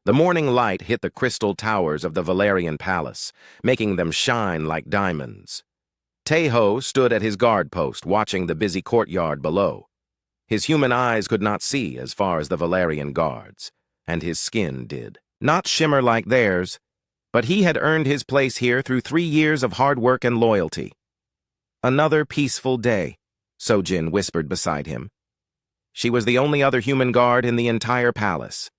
The morning light hit the crystal towers of the Valerian palace, making them shine like diamonds. Tejo stood at his guard post, watching the busy courtyard below. His human eyes could not see as far as the Valerian guards, and his skin did not shimmer like theirs, but he had earned his place here through 3 years of hard work and loyalty. Another peaceful day, Sojin whispered beside him. She was the only other human guard in the entire palace,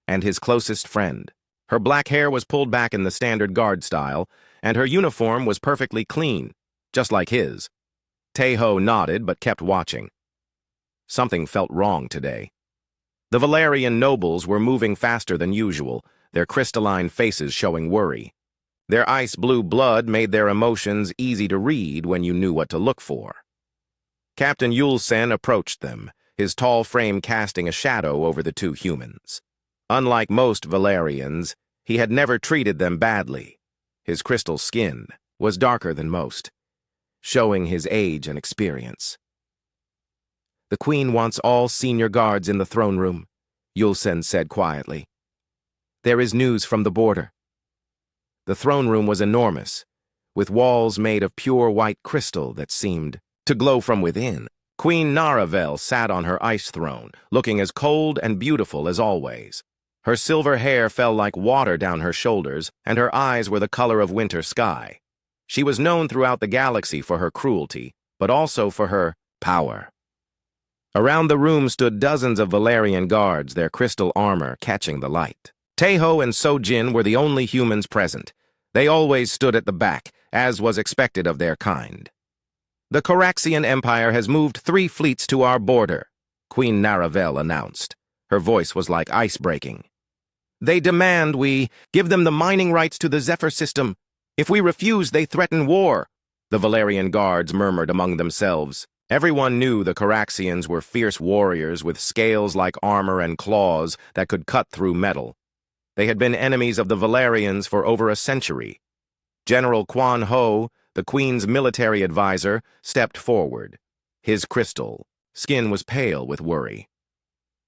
and his closest friend. Her black hair was pulled back in the standard guard style, and her uniform was perfectly clean, just like his. Tejo nodded but kept watching. Something felt wrong today. The Valerian nobles were moving faster than usual, their crystalline faces showing worry. Their ice-blue blood made their emotions easy to read when you knew what to look for. Captain Yulsen approached them, his tall frame casting a shadow over the two humans. Unlike most Valerians, he had never treated them badly. His crystal skin was darker than most, showing his age and experience. "The Queen wants all senior guards in the throne room," Yulsen said quietly. "There is news from the border." The throne room was enormous, with walls made of pure white crystal that seemed to glow from within. Queen Naravel sat on her ice throne, looking as cold and beautiful as always. Her silver hair fell like water down her shoulders, and her eyes were the color of winter sky. She was known throughout the galaxy for her cruelty, but also for her power. Around the room stood dozens of Valerian guards, their crystal armor catching the light. Tejo and Sojin were the only humans present. They always stood at the back, as was expected of their kind. "The Coraxian Empire has moved 3 fleets to our border," Queen Naravel announced. Her voice was like ice breaking. "They demand we give them the mining rights to the Zephyr system. If we refuse, they threaten war," the Valerian guards murmured among themselves. Everyone knew the Coraxians were fierce warriors with scales like armor and claws that could cut through metal. They had been enemies of the Valerians for over a century. General Quan Ho, the Queen's military advisor, stepped forward. His crystal skin was pale with worry.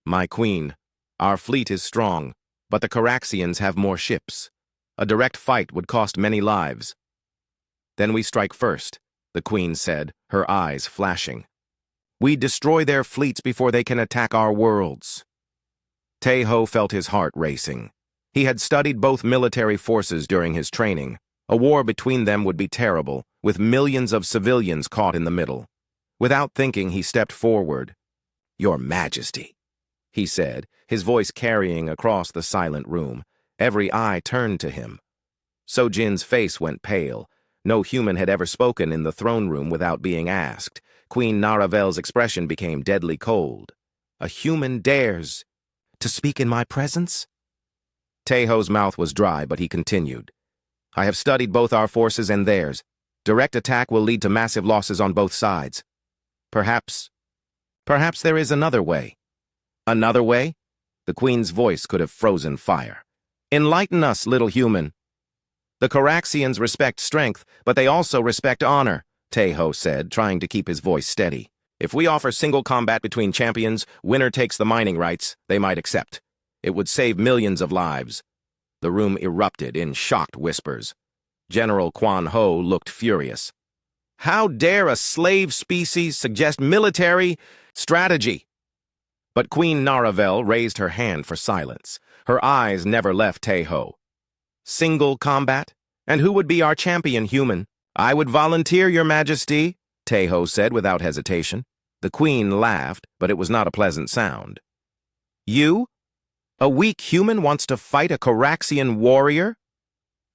"My Queen, our fleet is strong, but the Coraxians have more ships. A direct fight would cost many lives." "Then we strike first," the Queen said, her eyes flashing. "We destroy their fleets before they can attack our worlds." Tejo felt his heart racing. He had studied both military forces during his training. A war between them would be terrible, with millions of civilians caught in the middle. Without thinking, he stepped forward. "Your Majesty," he said, his voice carrying across the silent room. Every eye turned to him. Sojin's face went pale. No human had ever spoken in the throne room without being asked. Queen Naravel's expression became deadly cold. "A human dares to speak in my presence?" Tejo's mouth was dry, but he continued. "I have studied both our forces and theirs. Direct attack will lead to massive losses on both sides. Perhaps there is another way." "Another way?" The Queen's voice could have frozen fire. "Enlighten us, little human." "The Coraxians respect strength, but they also respect honor," Tejo said, trying to keep his voice steady. "If we offer single combat between champions, winner takes the mining rights, they might accept. It would save millions of lives." The room erupted in shocked whispers. General Quan Ho looked furious. "How dare a slave species suggest military strategy?" But Queen Naravel raised her hand for silence. Her eyes never left Tejo. "Single combat? And who would be our champion human?" "I would volunteer, Your Majesty," Tejo said without hesitation. The Queen laughed, but it was not a pleasant sound. "You? A weak human wants to fight a Coraxian warrior?"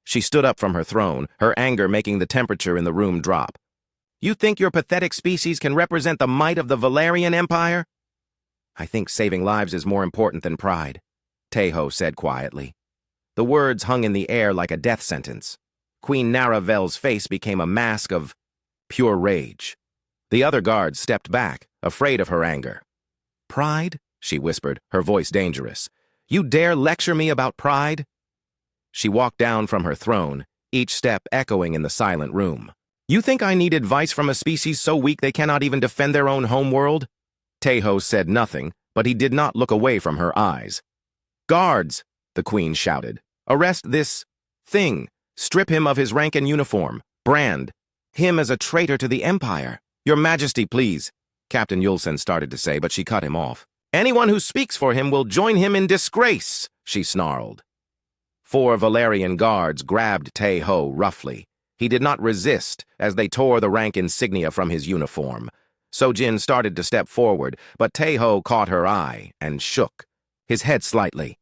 She stood up from her throne, her anger making the temperature in the room drop. "You think your pathetic species can represent the might of the Valerian Empire?" "I think saving lives is more important than pride," Tejo said quietly. The words hung in the air like a death sentence. Queen Naravel's face became a mask of pure rage. The other guards stepped back, afraid of her anger. "Pride?" she whispered, her voice dangerous. "You dare lecture me about pride?" She walked down from her throne, each step echoing in the silent room. "You think I need advice from a species so weak they cannot even defend their own homeworld?" Tejo said nothing, but he did not look away from her eyes. "Guards!" the Queen shouted. "Arrest this thing. Strip him of his rank and uniform. Brand him as a traitor to the Empire. Your Majesty, please," Captain Yulsen started to say, but she cut him off. "Anyone who speaks for him will join him in disgrace," she snarled. 4 Valerian guards grabbed Tae-ho roughly. He did not resist as they tore the rank insignia from his uniform. So-jin started to step forward, but Tae-ho caught her eye and shook, his head slightly.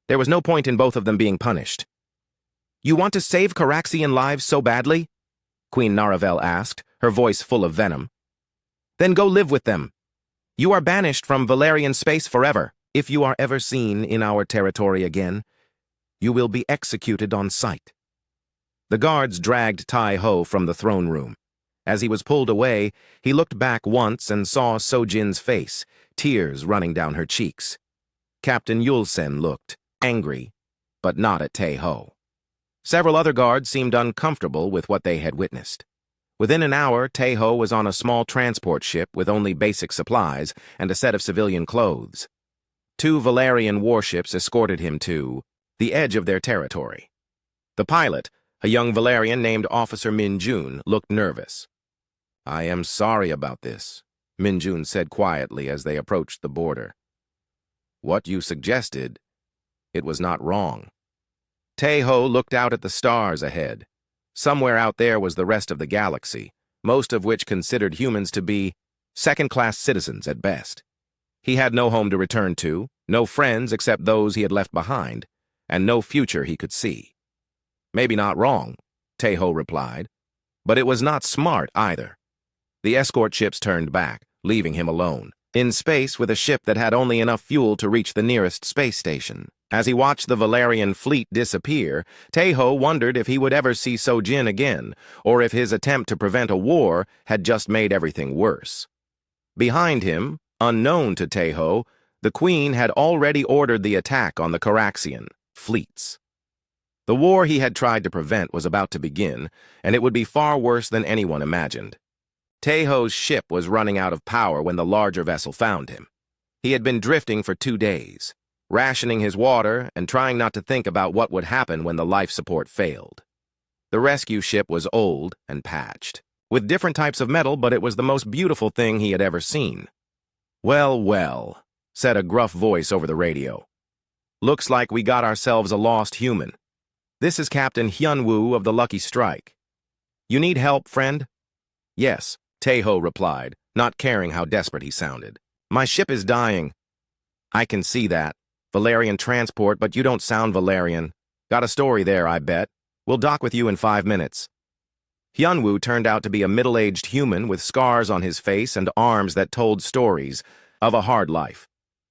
There was no point in both of them being punished. "You want to save Caraxian lives so badly?" Queen Naravel asked, her voice full of venom. "Then go live with them. You are banished from Valerian space forever. If you are ever seen in our territory again, you will be executed on sight." The guards dragged Tai-ho from the throne room. As he was pulled away, he looked back once and saw So-jin's face, tears running down her cheeks. Captain Yulsen looked, angry, but not at Tae-ho. Several other guards seemed uncomfortable with what they had witnessed. Within an hour, Tae-ho was on a small transport ship with only basic supplies and a set of civilian clothes. 2 Valerian warships escorted him to the edge of their territory. The pilot, a young Valerian named Officer Min-jun, looked nervous. "I am sorry about this," Min-jun said quietly as they approached the border. "What you suggested, it was not wrong." Tae-ho looked out at the stars ahead. Somewhere out there was the rest of the galaxy, most of which considered humans to be second-class citizens at best. He had no home to return to, no friends except those he had left behind, and no future he could see. "Maybe not wrong," Tae-ho replied, "but it was not smart either." The escort ships turned back, leaving him alone, in space with a ship that had only enough fuel to reach the nearest space station. As he watched the Valerian fleet disappear, Tae-ho wondered if he would ever see So-jin again, or if his attempt to prevent a war had just made everything worse. Behind him, unknown to Tae-ho, the Queen had already ordered the attack on the Caraxian fleets. The war he had tried to prevent was about to begin, and it would be far worse than anyone imagined. Tae-ho's ship was running out of power when the larger vessel found him. He had been drifting for 2 days, rationing his water and trying not to think about what would happen when the life support failed. The rescue ship was old and patched, with different types of metal, but it was the most beautiful thing he had ever seen. "Well, well," said a gruff voice over the radio. "Looks like we got ourselves a lost human. This is Captain Hyun-woo of the Lucky Strike. You need help, friend?" "Yes," Tae-ho replied, not caring how desperate he sounded. "My ship is dying." "I can see that. Valerian transport, but you don't sound Valerian. Got a story there, I bet. We'll dock with you in 5 minutes. Hyun-woo turned out to be a middle-aged human with scars on his face and arms that told stories of a hard life.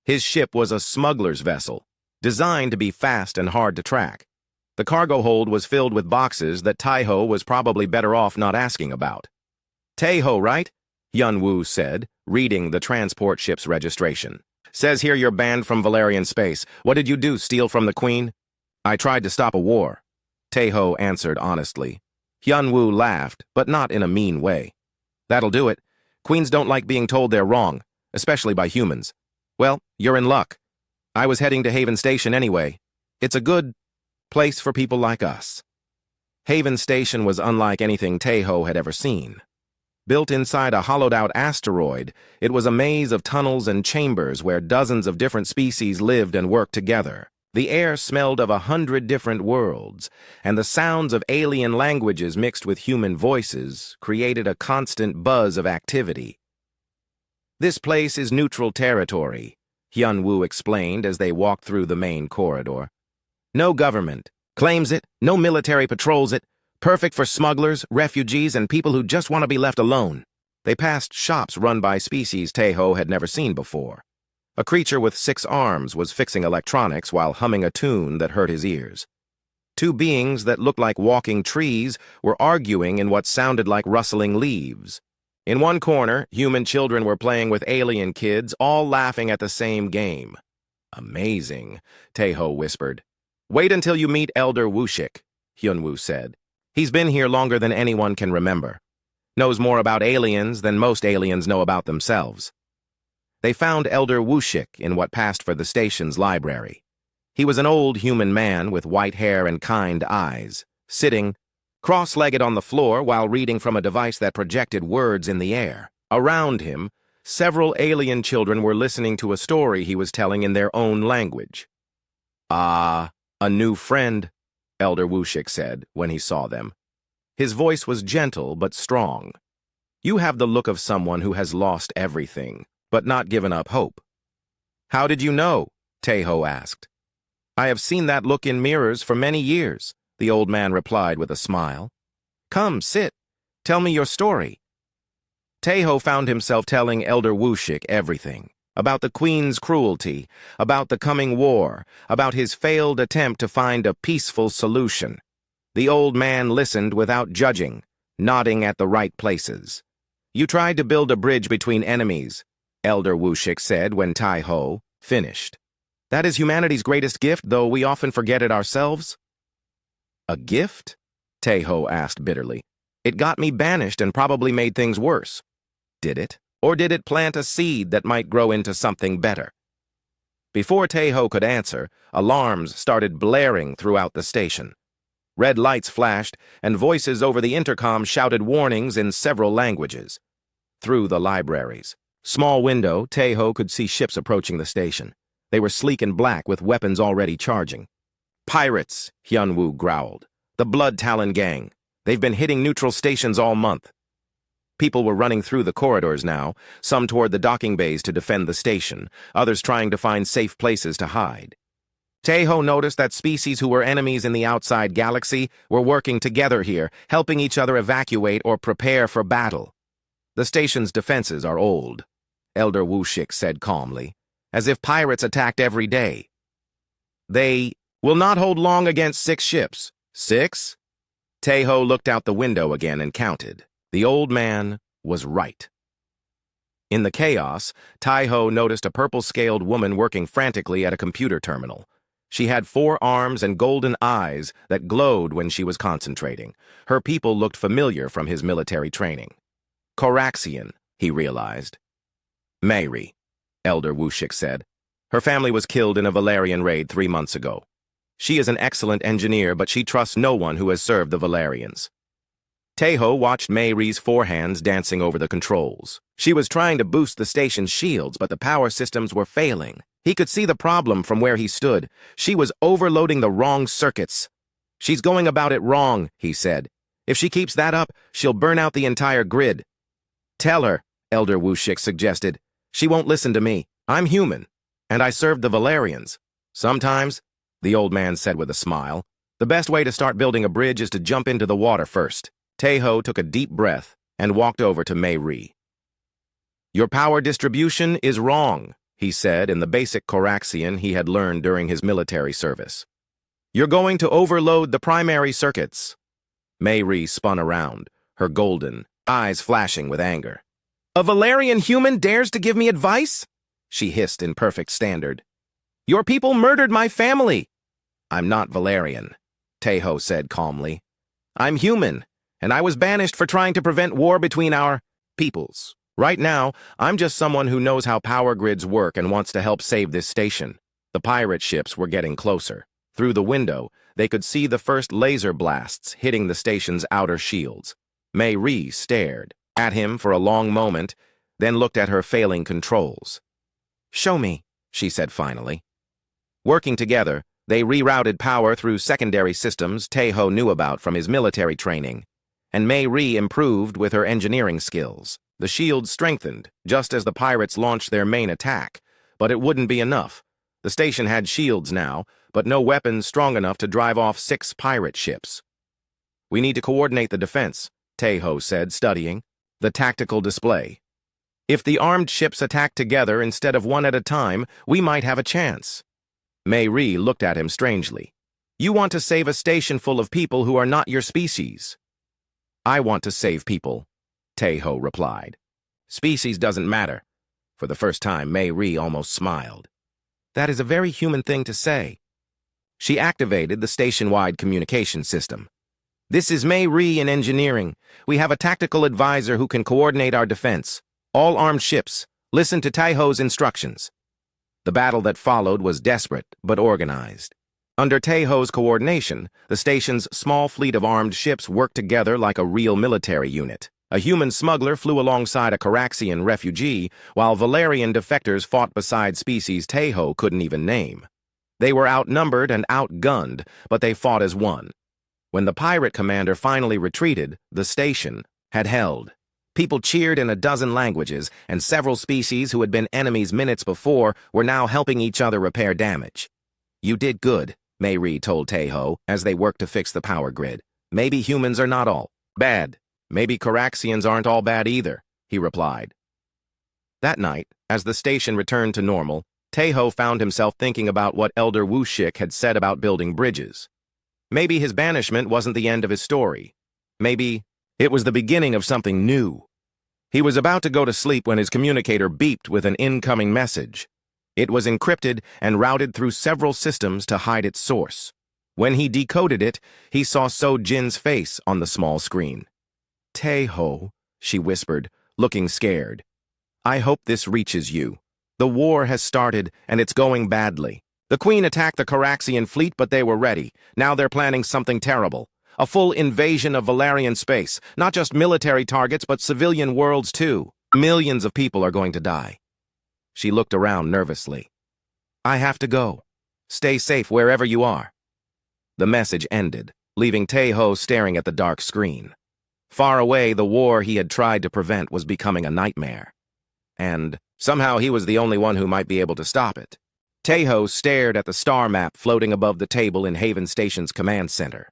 His ship was a smuggler's vessel, designed to be fast and hard to track. The cargo hold was filled with boxes that Tae-ho was probably better off not asking about. "Tae-ho, right?" Hyun-woo said, reading the transport ship's registration. "Says here you're banned from Valerian space. What did you do, steal from the Queen?" "I tried to stop a war," Tae-ho answered honestly. Hyun-woo laughed, but not in a mean way. "That'll do it. Queens don't like being told they're wrong, especially by humans. Well, you're in luck. I was heading to Haven Station anyway. It's a good place for people like us." Haven Station was unlike anything Tae-ho had ever seen. Built inside a hollowed-out asteroid, it was a maze of tunnels and chambers where dozens of different species lived and worked together. The air smelled of 100 different worlds, and the sounds of alien languages mixed with human voices created a constant buzz of activity. "This place is neutral territory," Hyun-woo explained as they walked through the main corridor. "No government claims it, no military patrols it. Perfect for smugglers, refugees, and people who just want to be left alone." They passed shops run by species Tae-ho had never seen before. A creature with 6 arms was fixing electronics while humming a tune that hurt his ears. 2 beings that looked like walking trees were arguing in what sounded like rustling leaves. In one corner, human children were playing with alien kids, all laughing at the same game. "Amazing," Tae-ho whispered. "Wait until you meet Elder Wushik," Hyun-woo said. "He's been here longer than anyone can remember. Knows more about aliens than most aliens know about themselves." They found Elder Wushik in what passed for the station's library. He was an old human man with white hair and kind eyes, sitting cross-legged on the floor while reading from a device that projected words in the air. Around him, several alien children were listening to a story he was telling in their own language. "Ah, a new friend," Elder Wushik said when he saw them. His voice was gentle but strong. "You have the look of someone who has lost everything, but not given up hope." "How did you know?" Taeho asked. "I have seen that look in mirrors for many years," the old man replied with a smile. "Come, sit. Tell me your story." Taeho found himself telling Elder Wushik everything. About the Queen's cruelty, about the coming war, about his failed attempt to find a peaceful solution. The old man listened without judging, nodding at the right places. "You tried to build a bridge between enemies," Elder Wushik said when Taeho finished. "That is humanity's greatest gift, though we often forget it ourselves." "A gift?" Taeho asked bitterly. "It got me banished and probably made things worse." "Did it? Or did it plant a seed that might grow into something better?" Before Taeho could answer, alarms started blaring throughout the station. Red lights flashed, and voices over the intercom shouted warnings in several languages. Through the library's small window, Taeho could see ships approaching the station. They were sleek and black with weapons already charging. "Pirates," Hyunwoo growled. "The Blood Talon gang. They've been hitting neutral stations all month." People were running through the corridors now, some toward the docking bays to defend the station, others trying to find safe places to hide. Taeho noticed that species who were enemies in the outside galaxy were working together here, helping each other evacuate or prepare for battle. "The station's defenses are old," Elder Wushik said calmly, "as if pirates attacked every day. They will not hold long against 6 ships. 6? Taeho looked out the window again and counted. The old man was right. In the chaos, Taeho noticed a purple-scaled woman working frantically at a computer terminal. She had 4 arms and golden eyes that glowed when she was concentrating. Her people looked familiar from his military training. Coraxian, he realized. "Mayri," Elder Wushik said. "Her family was killed in a Valerian raid 3 months ago. She is an excellent engineer, but she trusts no one who has served the Valerians." Taeho watched Mayri's forehands dancing over the controls. She was trying to boost the station's shields, but the power systems were failing. He could see the problem from where he stood. She was overloading the wrong circuits. "She's going about it wrong," he said. "If she keeps that up, she'll burn out the entire grid." "Tell her," Elder Wushik suggested. "She won't listen to me. I'm human, and I served the Valerians. Sometimes," the old man said with a smile, "the best way to start building a bridge is to jump into the water first." Taeho took a deep breath and walked over to Mayri. "Your power distribution is wrong," he said in the basic Coraxian he had learned during his military service. "You're going to overload the primary circuits." Mayri spun around, her golden eyes flashing with anger. "A Valerian human dares to give me advice?" she hissed in perfect standard. "Your people murdered my family." "I'm not Valerian," Taeho said calmly. "I'm human, and I was banished for trying to prevent war between our peoples. Right now, I'm just someone who knows how power grids work and wants to help save this station." The pirate ships were getting closer. Through the window, they could see the first laser blasts hitting the station's outer shields. Mayri stared at him for a long moment, then looked at her failing controls. "Show me," she said finally. Working together, they rerouted power through secondary systems Taeho knew about from his military training, and Mayri improved with her engineering skills. The shields strengthened, just as the pirates launched their main attack, but it wouldn't be enough. The station had shields now, but no weapons strong enough to drive off 6 pirate ships. "We need to coordinate the defense," Taeho said, studying the tactical display. "If the armed ships attack together instead of one at a time, we might have a chance." Mayri looked at him strangely. "You want to save a station full of people who are not your species." "I want to save people," Taeho replied. "Species doesn't matter." For the first time, Mayri almost smiled. "That is a very human thing to say." She activated the station-wide communication system. "This is Mayri in engineering. We have a tactical advisor who can coordinate our defense. All armed ships, listen to Taeho's instructions." The battle that followed was desperate but organized. Under Taeho's coordination, the station's small fleet of armed ships worked together like a real military unit. A human smuggler flew alongside a Caraxian refugee, while Valerian defectors fought beside species Taeho couldn't even name. They were outnumbered and outgunned, but they fought as one. When the pirate commander finally retreated, the station had held. People cheered in a dozen languages, and several species who had been enemies minutes before were now helping each other repair damage. "You did good," Mayri told Taeho as they worked to fix the power grid. "Maybe humans are not all bad. Maybe Caraxians aren't all bad either," he replied. That night, as the station returned to normal, Taeho found himself thinking about what Elder Wushik had said about building bridges. Maybe his banishment wasn't the end of his story. Maybe it was the beginning of something new. He was about to go to sleep when his communicator beeped with an incoming message. It was encrypted and routed through several systems to hide its source. When he decoded it, he saw So Jin's face on the small screen. "Taeho," she whispered, looking scared. "I hope this reaches you. The war has started, and it's going badly. The Queen attacked the Caraxian fleet, but they were ready. Now they're planning something terrible. A full invasion of Valerian space. Not just military targets, but civilian worlds, too. Millions of people are going to die." She looked around nervously. "I have to go. Stay safe wherever you are." The message ended, leaving Taeho staring at the dark screen. Far away, the war he had tried to prevent was becoming a nightmare. And somehow he was the only one who might be able to stop it. Taeho stared at the star map floating above the table in Haven Station's command center.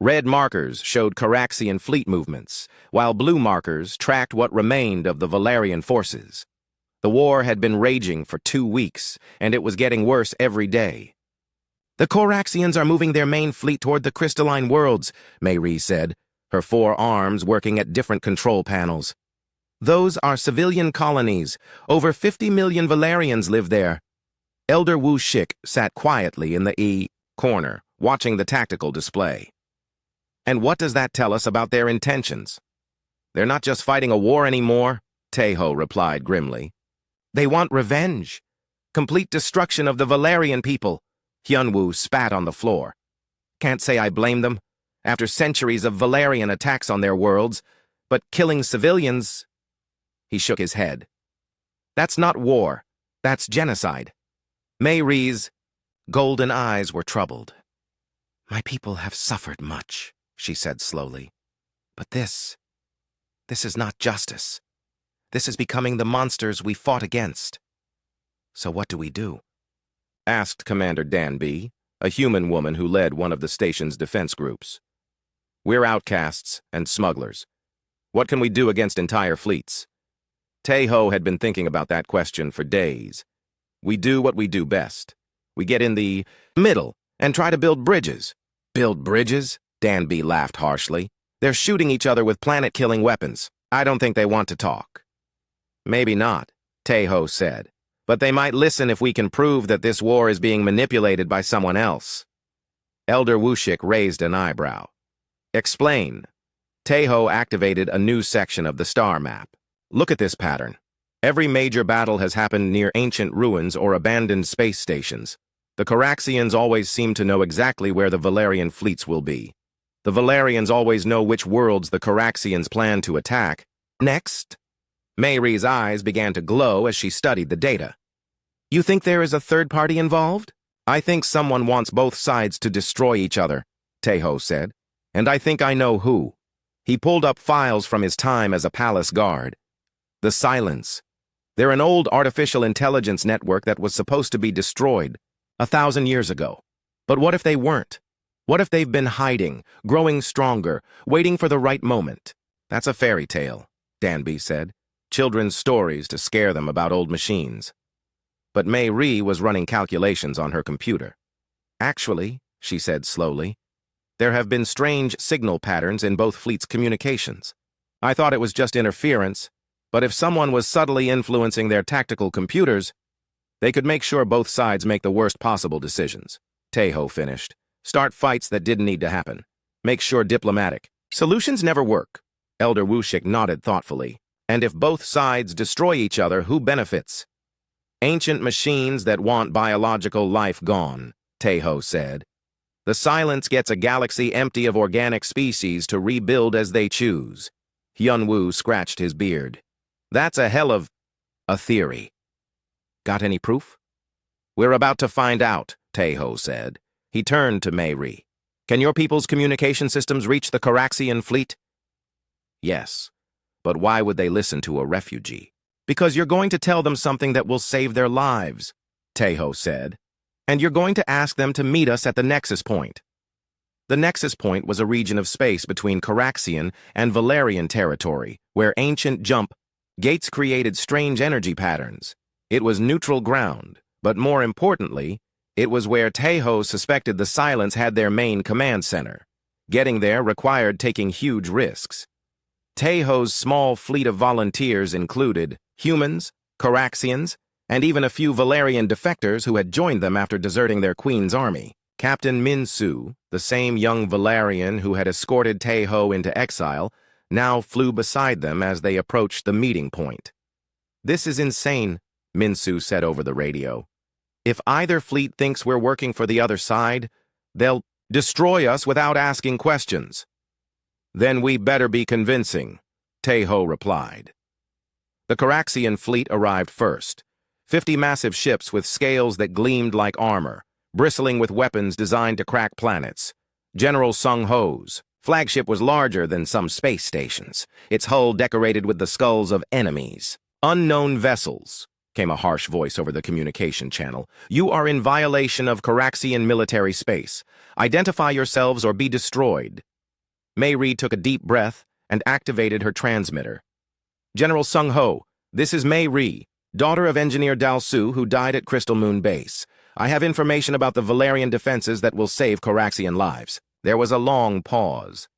Red markers showed Caraxian fleet movements, while blue markers tracked what remained of the Valerian forces. The war had been raging for 2 weeks, and it was getting worse every day. "The Caraxians are moving their main fleet toward the crystalline worlds," Mayri said, her 4 arms working at different control panels. "Those are civilian colonies. Over 50 million Valerians live there." Elder Wushik sat quietly in the corner, watching the tactical display. "And what does that tell us about their intentions?" "They're not just fighting a war anymore," Taeho replied grimly. "They want revenge. Complete destruction of the Valerian people." Hyunwoo spat on the floor. "Can't say I blame them. After centuries of Valerian attacks on their worlds, but killing civilians..." He shook his head. "That's not war. That's genocide." Mayri's golden eyes were troubled. "My people have suffered much," she said slowly. "But this is not justice. This is becoming the monsters we fought against." "So what do we do?" asked Commander Danby, a human woman who led one of the station's defense groups. "We're outcasts and smugglers. What can we do against entire fleets?" Taeho had been thinking about that question for days. "We do what we do best. We get in the middle and try to build bridges." "Build bridges?" Danby laughed harshly. "They're shooting each other with planet-killing weapons. I don't think they want to talk." "Maybe not," Taeho said. "But they might listen if we can prove that this war is being manipulated by someone else." Elder Wushik raised an eyebrow. "Explain." Taeho activated a new section of the star map. "Look at this pattern. Every major battle has happened near ancient ruins or abandoned space stations. The Caraxians always seem to know exactly where the Valerian fleets will be. The Valerians always know which worlds the Caraxians plan to attack. Next?" Mayri's eyes began to glow as she studied the data. "You think there is a third party involved?" "I think someone wants both sides to destroy each other," Taeho said. "And I think I know who." He pulled up files from his time as a palace guard. "The Silence. They're an old artificial intelligence network that was supposed to be destroyed 1,000 years ago. But what if they weren't? What if they've been hiding, growing stronger, waiting for the right moment?" "That's a fairy tale," Danby said. "Children's stories to scare them about old machines." But Mayri was running calculations on her computer. "Actually," she said slowly, "there have been strange signal patterns in both fleets' communications. I thought it was just interference, but if someone was subtly influencing their tactical computers, they could make sure both sides make the worst possible decisions." Taeho finished. "Start fights that didn't need to happen. Make sure diplomatic. Solutions never work." Elder Wushik nodded thoughtfully. "And if both sides destroy each other, who benefits?" Ancient machines that want biological life gone, Taeho said. The silence gets a galaxy empty of organic species to rebuild as they choose. Hyunwoo scratched his beard. That's a hell of a theory. Got any proof? We're about to find out, Taeho said. He turned to Mei-ri. Can your people's communication systems reach the Caraxian fleet? Yes. But why would they listen to a refugee? Because you're going to tell them something that will save their lives, Taeho said. And you're going to ask them to meet us at the Nexus Point. The Nexus Point was a region of space between Caraxian and Valerian territory, where ancient jump gates created strange energy patterns. It was neutral ground, but more importantly, it was where Taeho suspected the Silence had their main command center. Getting there required taking huge risks. Taeho's small fleet of volunteers included humans, Caraxians, and even a few Valerian defectors who had joined them after deserting their queen's army. Captain Min-Su, the same young Valerian who had escorted Taeho into exile, now flew beside them as they approached the meeting point. This is insane, Min-Su said over the radio. If either fleet thinks we're working for the other side, they'll destroy us without asking questions. Then we better be convincing, Taeho replied. The Caraxian fleet arrived first. 50 massive ships with scales that gleamed like armor, bristling with weapons designed to crack planets. General Sung Ho's flagship was larger than some space stations, its hull decorated with the skulls of enemies. Unknown vessels, came a harsh voice over the communication channel. You are in violation of Caraxian military space. Identify yourselves or be destroyed. Mei-ri took a deep breath and activated her transmitter. General Sung Ho, this is Mei-ri, daughter of Engineer Dal-Su, who died at Crystal Moon Base. I have information about the Valerian defenses that will save Caraxian lives. There was a long pause.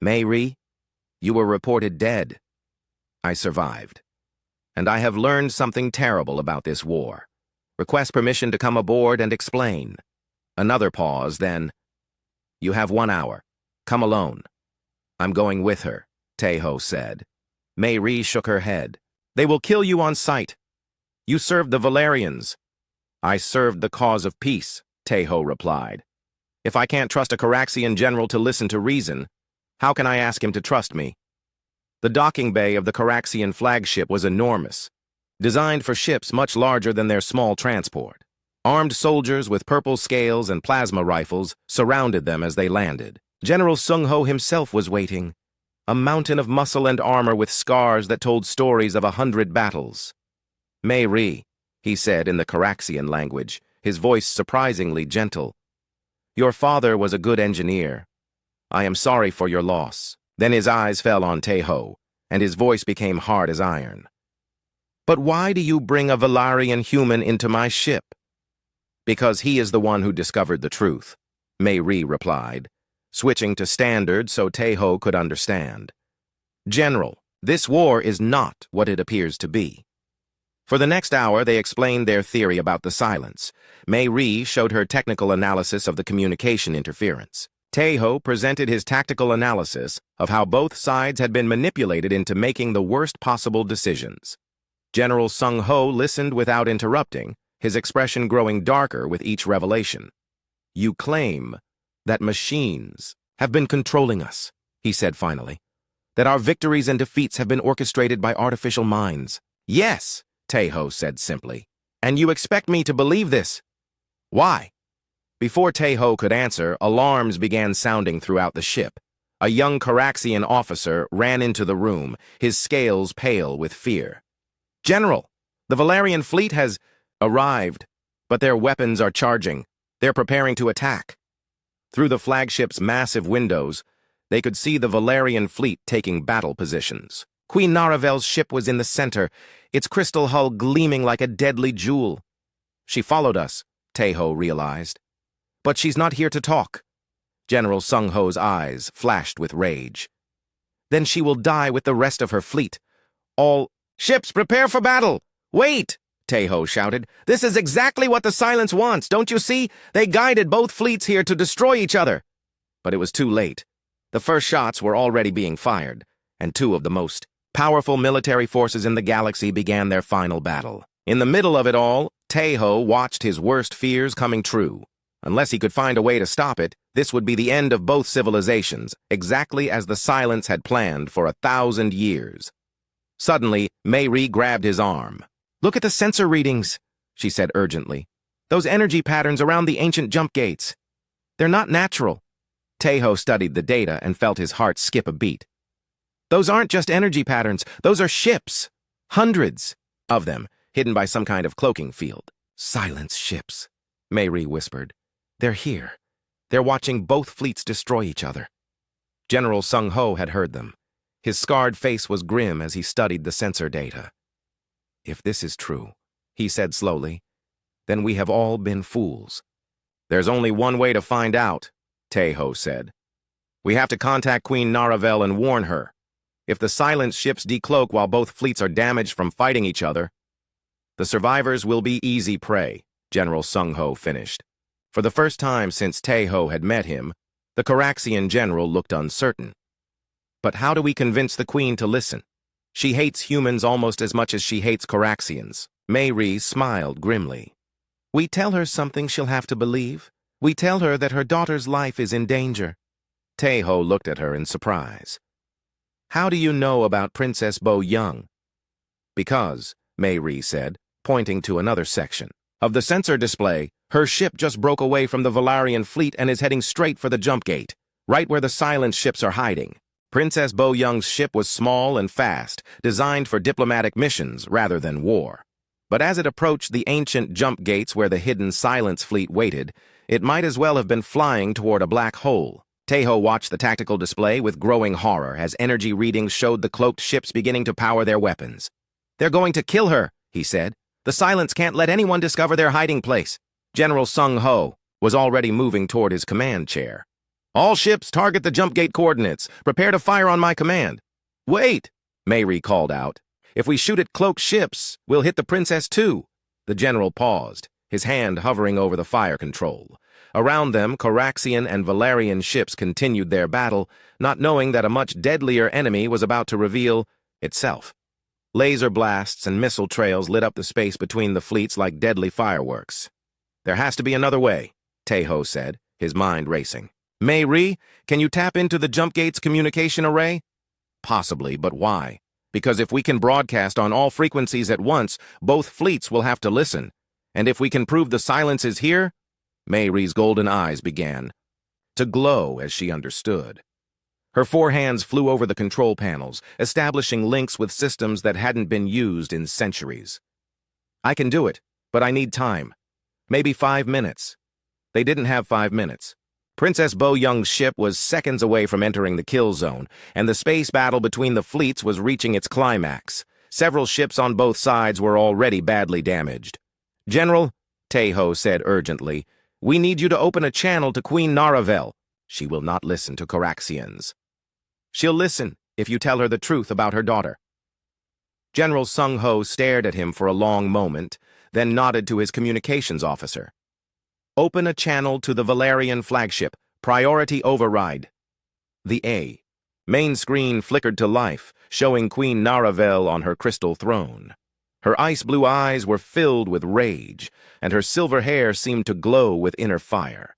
Mei-ri, you were reported dead. I survived. And I have learned something terrible about this war. Request permission to come aboard and explain. Another pause, then. You have 1 hour. Come alone. I'm going with her, Taeho said. Mei-ri shook her head. They will kill you on sight. You served the Valerians. I served the cause of peace, Taeho replied. If I can't trust a Caraxian general to listen to reason, how can I ask him to trust me? The docking bay of the Caraxian flagship was enormous, designed for ships much larger than their small transport. Armed soldiers with purple scales and plasma rifles surrounded them as they landed. General Sung Ho himself was waiting, a mountain of muscle and armor with scars that told stories of 100 battles. Mei-ri, he said in the Caraxian language, his voice surprisingly gentle. Your father was a good engineer. I am sorry for your loss. Then his eyes fell on Taeho, and his voice became hard as iron. But why do you bring a Valerian human into my ship? Because he is the one who discovered the truth, Mei-ri replied, switching to standard so Taeho could understand. General, this war is not what it appears to be. For the next hour, they explained their theory about the silence. Mei-ri showed her technical analysis of the communication interference. Taeho presented his tactical analysis of how both sides had been manipulated into making the worst possible decisions. General Sung Ho listened without interrupting, his expression growing darker with each revelation. You claim that machines have been controlling us, he said finally, that our victories and defeats have been orchestrated by artificial minds. Yes, Taeho said simply. And you expect me to believe this? Why? Before Taeho could answer, alarms began sounding throughout the ship. A young Caraxian officer ran into the room, his scales pale with fear. General, the Valerian fleet has arrived, but their weapons are charging. They're preparing to attack. Through the flagship's massive windows, they could see the Valerian fleet taking battle positions. Queen Naravel's ship was in the center, its crystal hull gleaming like a deadly jewel. She followed us, Taeho realized. But she's not here to talk. General Sung Ho's eyes flashed with rage. Then she will die with the rest of her fleet. All ships prepare for battle! Wait! Taeho shouted. This is exactly what the Silence wants, don't you see? They guided both fleets here to destroy each other. But it was too late. The first shots were already being fired, and two of the most powerful military forces in the galaxy began their final battle. In the middle of it all, Taeho watched his worst fears coming true. Unless he could find a way to stop it, this would be the end of both civilizations, exactly as the Silence had planned for 1,000 years. Suddenly, Mei grabbed his arm. "Look at the sensor readings," she said urgently. "Those energy patterns around the ancient jump gates. They're not natural." Taeho studied the data and felt his heart skip a beat. "Those aren't just energy patterns, those are ships. Hundreds of them, hidden by some kind of cloaking field." "Silence ships," Mei whispered. "They're here. They're watching both fleets destroy each other." General Sung Ho had heard them. His scarred face was grim as he studied the sensor data. "If this is true," he said slowly, "then we have all been fools." "There's only one way to find out," Taeho said. "We have to contact Queen Naravel and warn her. If the Silence ships decloak while both fleets are damaged from fighting each other, the survivors will be easy prey," General Sung Ho finished. For the first time since Taeho had met him, the Coraxian general looked uncertain. "But how do we convince the Queen to listen? She hates humans almost as much as she hates Coraxians." Mei smiled grimly. "We tell her something she'll have to believe. We tell her that her daughter's life is in danger." Taeho looked at her in surprise. "How do you know about Princess Bo Young?" "Because," Mei said, pointing to another section of the sensor display, "her ship just broke away from the Valarian fleet and is heading straight for the jump gate, right where the Silence ships are hiding. Princess Bo Young's ship was small and fast, designed for diplomatic missions rather than war. But as it approached the ancient jump gates where the hidden Silence fleet waited, it might as well have been flying toward a black hole." Taeho watched the tactical display with growing horror as energy readings showed the cloaked ships beginning to power their weapons. "They're going to kill her," he said. "The Silence can't let anyone discover their hiding place." General Sung Ho was already moving toward his command chair. "All ships target the jump gate coordinates. Prepare to fire on my command." "Wait," Mei called out. "If we shoot at cloaked ships, we'll hit the princess too." The general paused, his hand hovering over the fire control. Around them, Coraxian and Valarian ships continued their battle, not knowing that a much deadlier enemy was about to reveal itself. Laser blasts and missile trails lit up the space between the fleets like deadly fireworks. "There has to be another way," Taeho said, his mind racing. "Mei, can you tap into the jump gate's communication array?" "Possibly, but why? Because if we can broadcast on all frequencies at once, both fleets will have to listen. And if we can prove the Silence is here..." Mei's golden eyes began to glow as she understood. Her four hands flew over the control panels, establishing links with systems that hadn't been used in centuries. "I can do it, but I need time. Maybe 5 minutes." They didn't have 5 minutes. Princess Bo Young's ship was seconds away from entering the kill zone, and the space battle between the fleets was reaching its climax. Several ships on both sides were already badly damaged. "General," Taeho said urgently, "we need you to open a channel to Queen Naravel. She will not listen to Coraxians. She'll listen if you tell her the truth about her daughter." General Sung Ho stared at him for a long moment, then nodded to his communications officer. "Open a channel to the Valarian flagship. Priority override." The main screen flickered to life, showing Queen Naravel on her crystal throne. Her ice-blue eyes were filled with rage, and her silver hair seemed to glow with inner fire.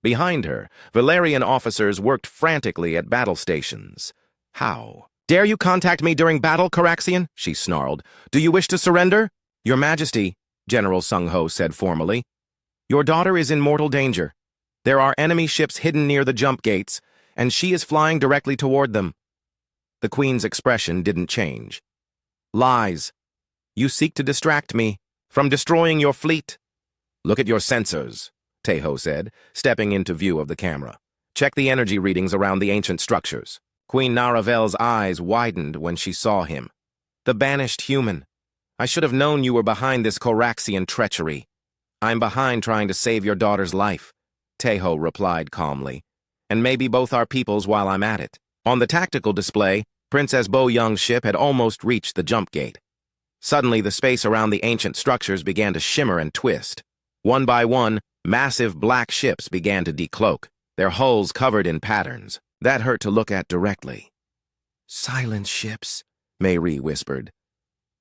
Behind her, Valarian officers worked frantically at battle stations. "How dare you contact me during battle, Coraxian?" she snarled. "Do you wish to surrender?" "Your Majesty," General Sung Ho said formally, "your daughter is in mortal danger. There are enemy ships hidden near the jump gates, and she is flying directly toward them." The Queen's expression didn't change. "Lies. You seek to distract me from destroying your fleet." "Look at your sensors," Taeho said, stepping into view of the camera. "Check the energy readings around the ancient structures." Queen Naravel's eyes widened when she saw him. "The banished human. I should have known you were behind this Coraxian treachery." "I'm behind trying to save your daughter's life," Taeho replied calmly. "And maybe both our peoples while I'm at it." On the tactical display, Princess Bo Young's ship had almost reached the jump gate. Suddenly, the space around the ancient structures began to shimmer and twist. One by one, massive black ships began to decloak, their hulls covered in patterns. That hurt to look at directly. "Silence ships," Mei whispered.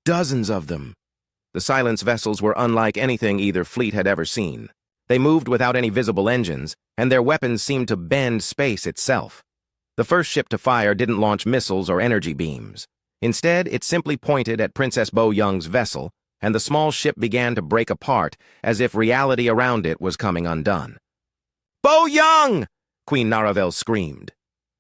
"Dozens of them." The Silence vessels were unlike anything either fleet had ever seen. They moved without any visible engines, and their weapons seemed to bend space itself. The first ship to fire didn't launch missiles or energy beams. Instead, it simply pointed at Princess Bo Young's vessel, and the small ship began to break apart as if reality around it was coming undone. "Bo Young!" Queen Naravel screamed.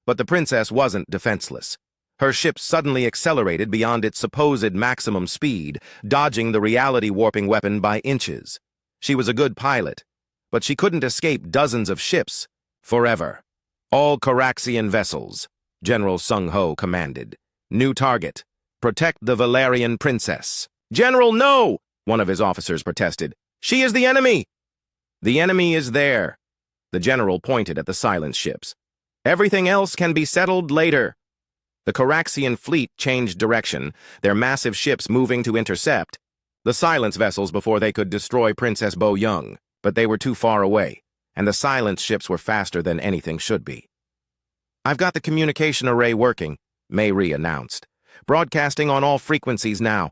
But the princess wasn't defenseless. Her ship suddenly accelerated beyond its supposed maximum speed, dodging the reality-warping weapon by inches. She was a good pilot, but she couldn't escape dozens of ships forever. "All Caraxian vessels," General Sung Ho commanded. "New target. Protect the Valerian princess." "General, no!" one of his officers protested. "She is the enemy!" "The enemy is there." The general pointed at the Silence ships. "Everything else can be settled later." The Caraxian fleet changed direction, their massive ships moving to intercept the Silence vessels before they could destroy Princess Bo Young, but they were too far away, and the Silence ships were faster than anything should be. "I've got the communication array working," Mei Ri announced. "Broadcasting on all frequencies now."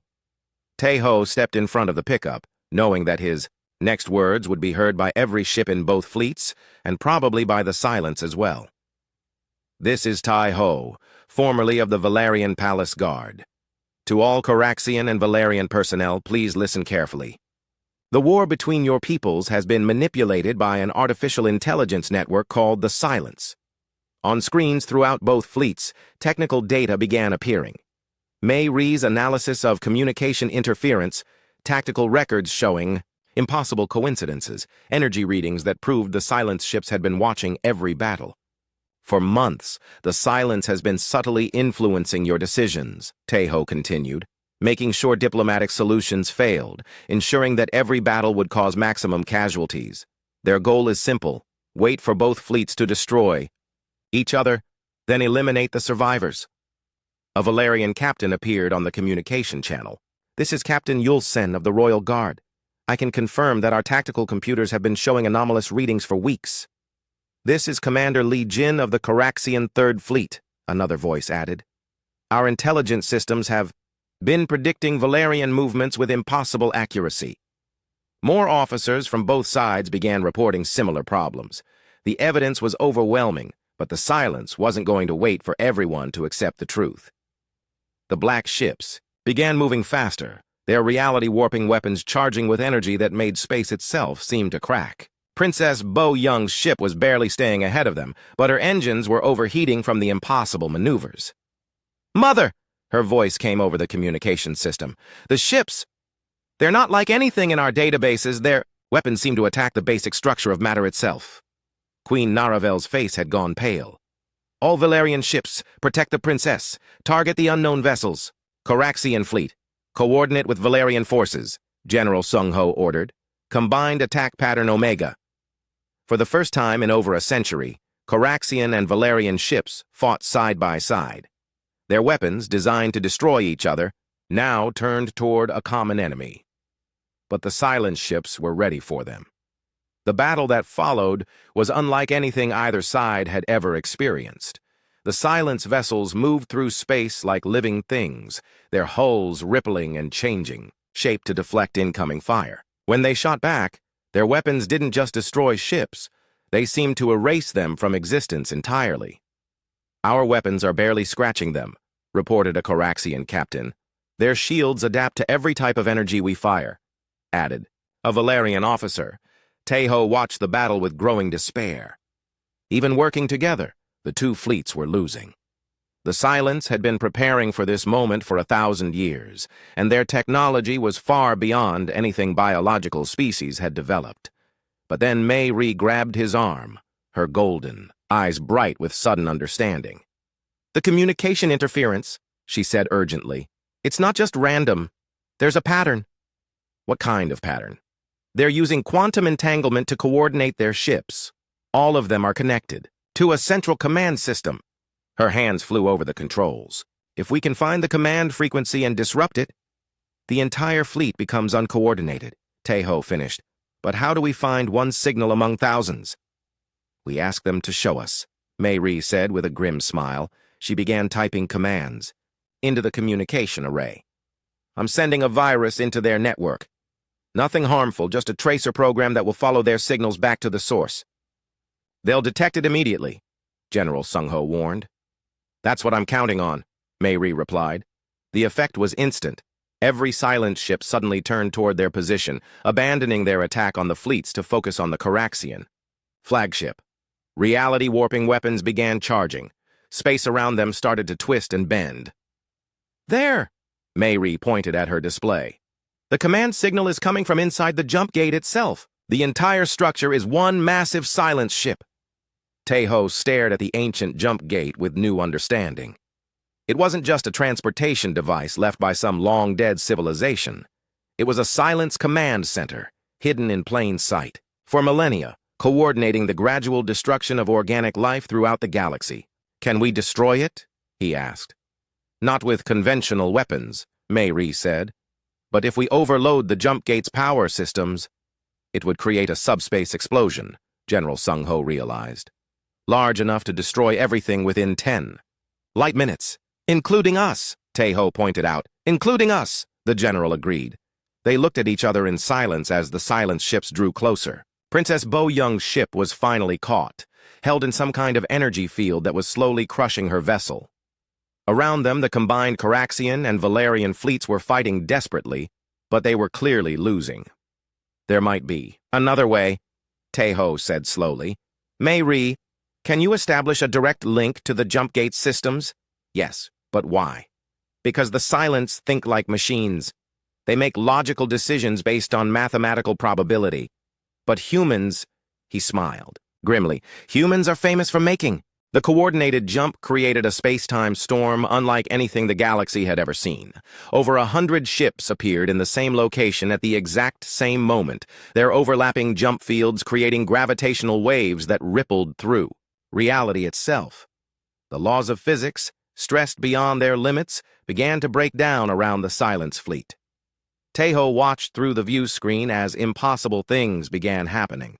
Tae-ho stepped in front of the pickup, knowing that his next words would be heard by every ship in both fleets, and probably by the Silence as well. "This is Tai-ho, formerly of the Valerian Palace Guard. To all Caraxian and Valerian personnel, please listen carefully. The war between your peoples has been manipulated by an artificial intelligence network called the Silence. On screens throughout both fleets, technical data began appearing. Mei Ri's analysis of communication interference, tactical records showing impossible coincidences, energy readings that proved the Silence ships had been watching every battle. For months, the Silence has been subtly influencing your decisions," Tae-ho continued, "making sure diplomatic solutions failed, ensuring that every battle would cause maximum casualties. Their goal is simple: wait for both fleets to destroy each other, then eliminate the survivors." A Valerian captain appeared on the communication channel. "This is Captain Yulsen of the Royal Guard. I can confirm that our tactical computers have been showing anomalous readings for weeks." "This is Commander Li Jin of the Caraxian Third Fleet," another voice added. "Our intelligence systems have been predicting Valerian movements with impossible accuracy." More officers from both sides began reporting similar problems. The evidence was overwhelming, but the Silence wasn't going to wait for everyone to accept the truth. The black ships began moving faster, their reality-warping weapons charging with energy that made space itself seem to crack. Princess Bo Young's ship was barely staying ahead of them, but her engines were overheating from the impossible maneuvers. "Mother!" her voice came over the communication system. "The ships, they're not like anything in our databases. Their weapons seem to attack the basic structure of matter itself." Queen Naravel's face had gone pale. "All Valerian ships, protect the princess. Target the unknown vessels. Caraxian fleet. Coordinate with Valerian forces," General Sung Ho ordered. "Combined attack pattern Omega." For the first time in over a century, Caraxian and Valerian ships fought side by side. Their weapons, designed to destroy each other, now turned toward a common enemy. But the Silence ships were ready for them. The battle that followed was unlike anything either side had ever experienced. The Silence vessels moved through space like living things, their hulls rippling and changing, shaped to deflect incoming fire. When they shot back, their weapons didn't just destroy ships, they seemed to erase them from existence entirely. "Our weapons are barely scratching them," reported a Caraxian captain. "Their shields adapt to every type of energy we fire," added a Valerian officer. Tae-ho watched the battle with growing despair. Even working together, the two fleets were losing. The Silence had been preparing for this moment for 1,000 years, and their technology was far beyond anything biological species had developed. But then Mei Ri grabbed his arm, her golden eyes bright with sudden understanding. "The communication interference," she said urgently. "It's not just random. There's a pattern." "What kind of pattern?" "They're using quantum entanglement to coordinate their ships. All of them are connected to a central command system." Her hands flew over the controls. "If we can find the command frequency and disrupt it, the entire fleet becomes uncoordinated," Tae-ho finished. "But how do we find one signal among thousands?" "We ask them to show us," Mei Ri said with a grim smile. She began typing commands into the communication array. I'm sending a virus into their network. Nothing harmful, just a tracer program that will follow their signals back to the source. They'll detect it immediately, General Sung-ho warned. That's what I'm counting on, Mei-ri replied. The effect was instant. Every silent ship suddenly turned toward their position, abandoning their attack on the fleets to focus on the Caraxian flagship. Reality-warping weapons began charging. Space around them started to twist and bend. There! Mei-ri pointed at her display. The command signal is coming from inside the jump gate itself. The entire structure is one massive silence ship. Tae-ho stared at the ancient jump gate with new understanding. It wasn't just a transportation device left by some long-dead civilization. It was a silence command center, hidden in plain sight, for millennia, coordinating the gradual destruction of organic life throughout the galaxy. Can we destroy it? He asked. Not with conventional weapons, Mei-ri said. But if we overload the jump gate's power systems, it would create a subspace explosion, General Sung-ho realized. Large enough to destroy everything within 10 light minutes. Including us, Tae-ho pointed out. Including us, the general agreed. They looked at each other in silence as the silence ships drew closer. Princess Bo-young's ship was finally caught, held in some kind of energy field that was slowly crushing her vessel. Around them, the combined Caraxian and Valerian fleets were fighting desperately, but they were clearly losing. There might be another way, Tae-ho said slowly. Mei-ri, can you establish a direct link to the jump gate systems? Yes. But why? Because the silents think like machines. They make logical decisions based on mathematical probability. But humans, he smiled grimly, humans are famous for making. The coordinated jump created a space-time storm unlike anything the galaxy had ever seen. Over 100 ships appeared in the same location at the exact same moment, their overlapping jump fields creating gravitational waves that rippled through reality itself. The laws of physics, stressed beyond their limits, began to break down around the silence fleet. Tae-ho watched through the view screen as impossible things began happening.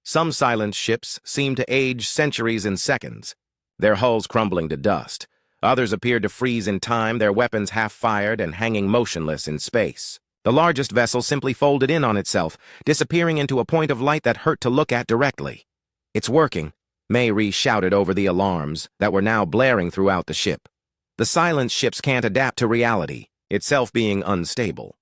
Some silence ships seemed to age centuries in seconds, their hulls crumbling to dust. Others appeared to freeze in time, their weapons half-fired and hanging motionless in space. The largest vessel simply folded in on itself, disappearing into a point of light that hurt to look at directly. It's working, Mei-ri shouted over the alarms that were now blaring throughout the ship. The silence ships can't adapt to reality, itself being unstable.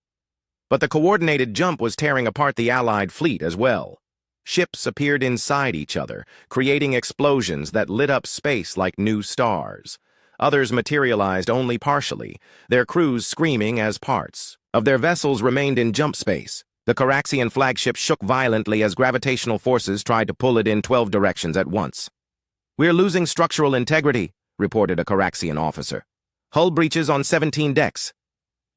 But the coordinated jump was tearing apart the Allied fleet as well. Ships appeared inside each other, creating explosions that lit up space like new stars. Others materialized only partially, their crews screaming as parts of their vessels remained in jump space. The Caraxian flagship shook violently as gravitational forces tried to pull it in 12 directions at once. We're losing structural integrity, reported a Caraxian officer. Hull breaches on 17 decks.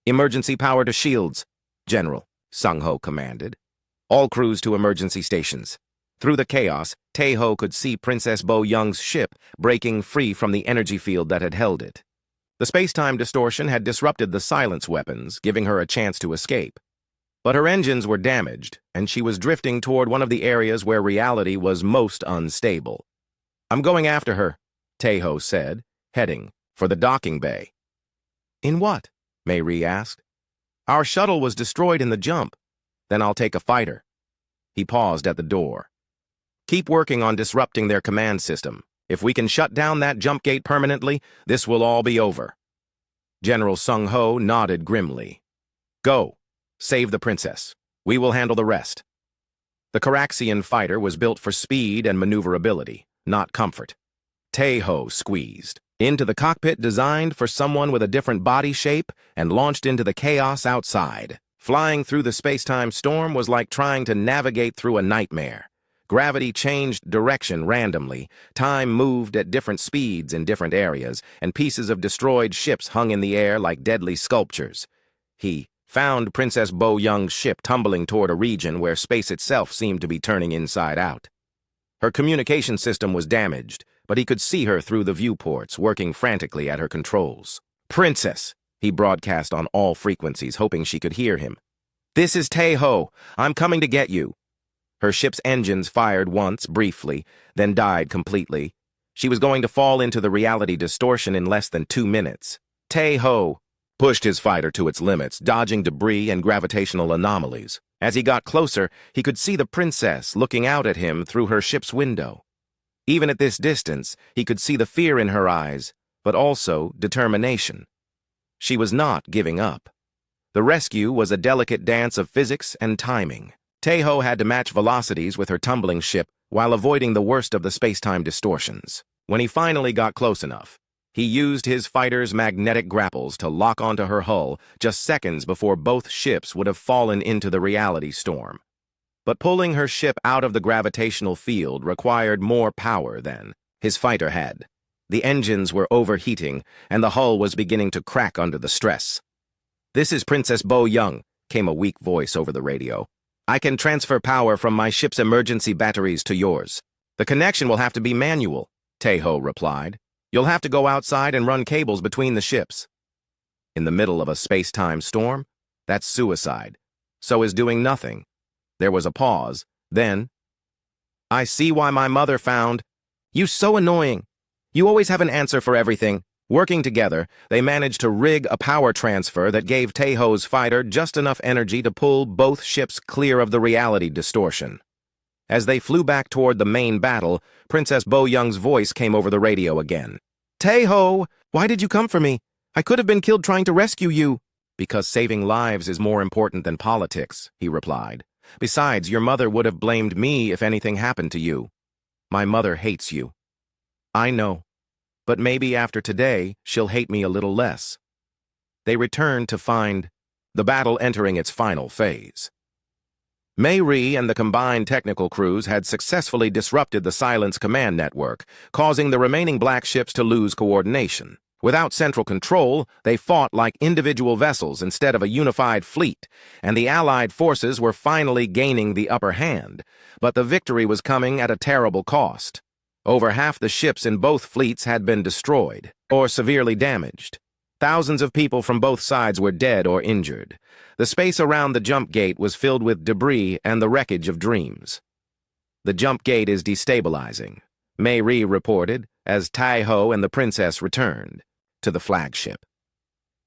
Emergency power to shields, General Sung-ho commanded. All crews to emergency stations. Through the chaos, Tae-ho could see Princess Bo-young's ship breaking free from the energy field that had held it. The space-time distortion had disrupted the silence weapons, giving her a chance to escape. But her engines were damaged, and she was drifting toward one of the areas where reality was most unstable. I'm going after her, Tae-ho said, heading for the docking bay. In what? Mei-ri asked. Our shuttle was destroyed in the jump. Then I'll take a fighter. He paused at the door. Keep working on disrupting their command system. If we can shut down that jump gate permanently, this will all be over. General Sung-ho nodded grimly. Go. Save the princess. We will handle the rest. The Caraxian fighter was built for speed and maneuverability, not comfort. Tae-ho squeezed into the cockpit designed for someone with a different body shape and launched into the chaos outside. Flying through the space-time storm was like trying to navigate through a nightmare. Gravity changed direction randomly, time moved at different speeds in different areas, and pieces of destroyed ships hung in the air like deadly sculptures. He found Princess Bo-young's ship tumbling toward a region where space itself seemed to be turning inside out. Her communication system was damaged, but he could see her through the viewports, working frantically at her controls. Princess, he broadcast on all frequencies, hoping she could hear him. This is Tae-ho. I'm coming to get you. Her ship's engines fired once, briefly, then died completely. She was going to fall into the reality distortion in less than 2 minutes. Tae-ho, pushed his fighter to its limits, dodging debris and gravitational anomalies. As he got closer, he could see the princess looking out at him through her ship's window. Even at this distance, he could see the fear in her eyes, but also determination. She was not giving up. The rescue was a delicate dance of physics and timing. Taeho had to match velocities with her tumbling ship while avoiding the worst of the space-time distortions. When he finally got close enough, he used his fighter's magnetic grapples to lock onto her hull just seconds before both ships would have fallen into the reality storm. But pulling her ship out of the gravitational field required more power than his fighter had. The engines were overheating, and the hull was beginning to crack under the stress. "This is Princess Bo Young," came a weak voice over the radio. "I can transfer power from my ship's emergency batteries to yours." "The connection will have to be manual," Taeho replied. "You'll have to go outside and run cables between the ships." In the middle of a space-time storm? That's suicide. So is doing nothing. There was a pause. Then, "I see why my mother found you so annoying. You always have an answer for everything." Working together, they managed to rig a power transfer that gave Taeho's fighter just enough energy to pull both ships clear of the reality distortion. As they flew back toward the main battle, Princess Bo Young's voice came over the radio again. "Taeho, why did you come for me? I could have been killed trying to rescue you." "Because saving lives is more important than politics," he replied. "Besides, your mother would have blamed me if anything happened to you. My mother hates you." "I know. But maybe after today, she'll hate me a little less." They returned to find the battle entering its final phase. Mei and the combined technical crews had successfully disrupted the Silence command network, causing the remaining black ships to lose coordination. Without central control, they fought like individual vessels instead of a unified fleet, and the Allied forces were finally gaining the upper hand. But the victory was coming at a terrible cost. Over half the ships in both fleets had been destroyed or severely damaged. Thousands of people from both sides were dead or injured. The space around the jump gate was filled with debris and the wreckage of dreams. "The jump gate is destabilizing," Mei reported as Taeho and the princess returned to the flagship.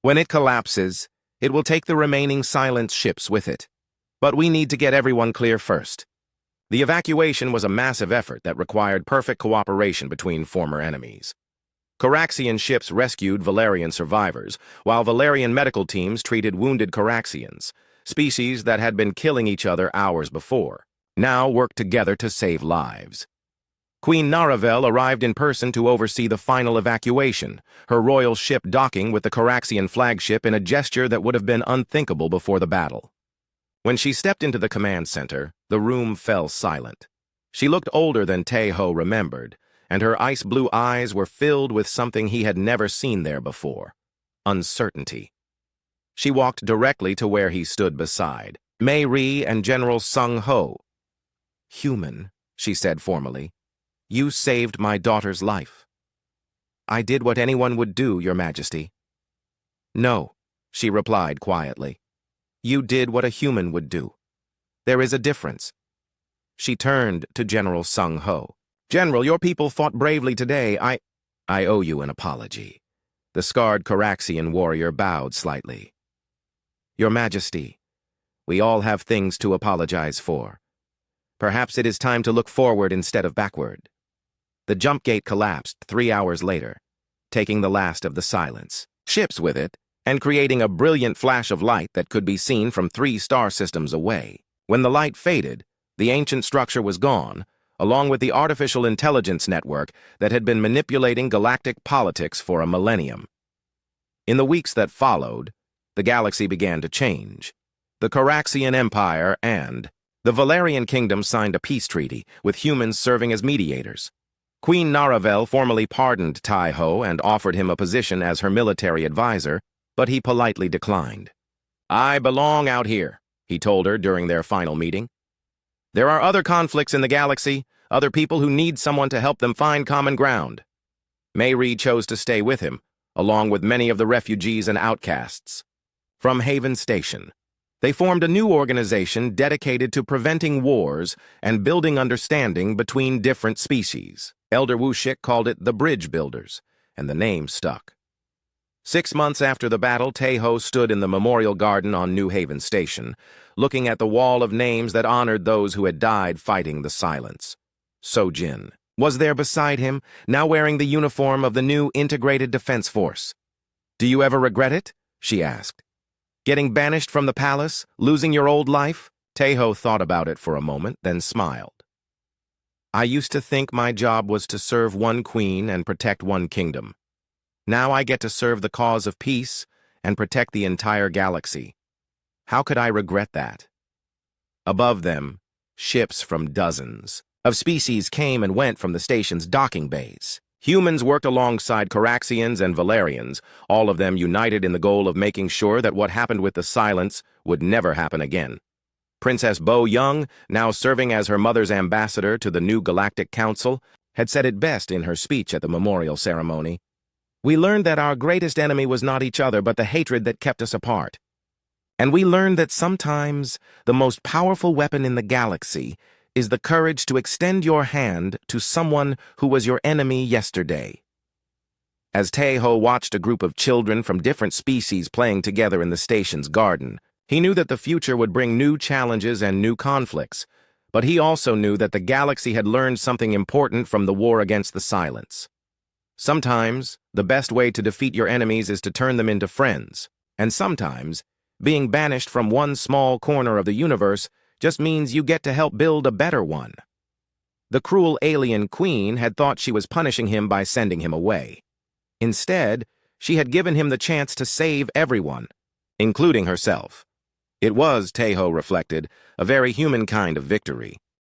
"When it collapses, it will take the remaining Silence ships with it. But we need to get everyone clear first." The evacuation was a massive effort that required perfect cooperation between former enemies. Coraxian ships rescued Valerian survivors, while Valerian medical teams treated wounded Coraxians, species that had been killing each other hours before, now worked together to save lives. Queen Naravel arrived in person to oversee the final evacuation, her royal ship docking with the Coraxian flagship in a gesture that would have been unthinkable before the battle. When she stepped into the command center, the room fell silent. She looked older than Taeho remembered, and her ice-blue eyes were filled with something he had never seen there before: uncertainty. She walked directly to where he stood beside Mei and General Sung Ho. "Human," she said formally, "you saved my daughter's life." "I did what anyone would do, Your Majesty." "No," she replied quietly. "You did what a human would do. There is a difference." She turned to General Sung Ho. "General, your people fought bravely today. I owe you an apology." The scarred Coraxian warrior bowed slightly. "Your Majesty, we all have things to apologize for. Perhaps it is time to look forward instead of backward." The jump gate collapsed 3 hours later, taking the last of the Silence ships with it, and creating a brilliant flash of light that could be seen from 3 star systems away. When the light faded, the ancient structure was gone, along with the artificial intelligence network that had been manipulating galactic politics for a millennium. In the weeks that followed, the galaxy began to change. The Coraxian Empire and the Valerian Kingdom signed a peace treaty, with humans serving as mediators. Queen Naravel formally pardoned Taeho and offered him a position as her military advisor, but he politely declined. "I belong out here," he told her during their final meeting. "There are other conflicts in the galaxy, other people who need someone to help them find common ground." Mei chose to stay with him, along with many of the refugees and outcasts. From Haven Station, they formed a new organization dedicated to preventing wars and building understanding between different species. Elder Wushik called it the Bridge Builders, and the name stuck. 6 months after the battle, Taeho stood in the memorial garden on New Haven Station, looking at the wall of names that honored those who had died fighting the Silence. Sojin was there beside him, now wearing the uniform of the new Integrated Defense Force. "Do you ever regret it?" she asked. "Getting banished from the palace? Losing your old life?" Taeho thought about it for a moment, then smiled. "I used to think my job was to serve one queen and protect one kingdom. Now I get to serve the cause of peace and protect the entire galaxy. How could I regret that?" Above them, ships from dozens of species came and went from the station's docking bays. Humans worked alongside Caraxians and Valerians, all of them united in the goal of making sure that what happened with the Silence would never happen again. Princess Bo Young, now serving as her mother's ambassador to the new Galactic Council, had said it best in her speech at the memorial ceremony. "We learned that our greatest enemy was not each other, but the hatred that kept us apart. And we learned that sometimes the most powerful weapon in the galaxy is the courage to extend your hand to someone who was your enemy yesterday." As Taeho watched a group of children from different species playing together in the station's garden, he knew that the future would bring new challenges and new conflicts, but he also knew that the galaxy had learned something important from the war against the Silence. Sometimes, the best way to defeat your enemies is to turn them into friends, and sometimes, being banished from one small corner of the universe just means you get to help build a better one. The cruel alien queen had thought she was punishing him by sending him away. Instead, she had given him the chance to save everyone, including herself. It was, Taeho reflected, a very human kind of victory.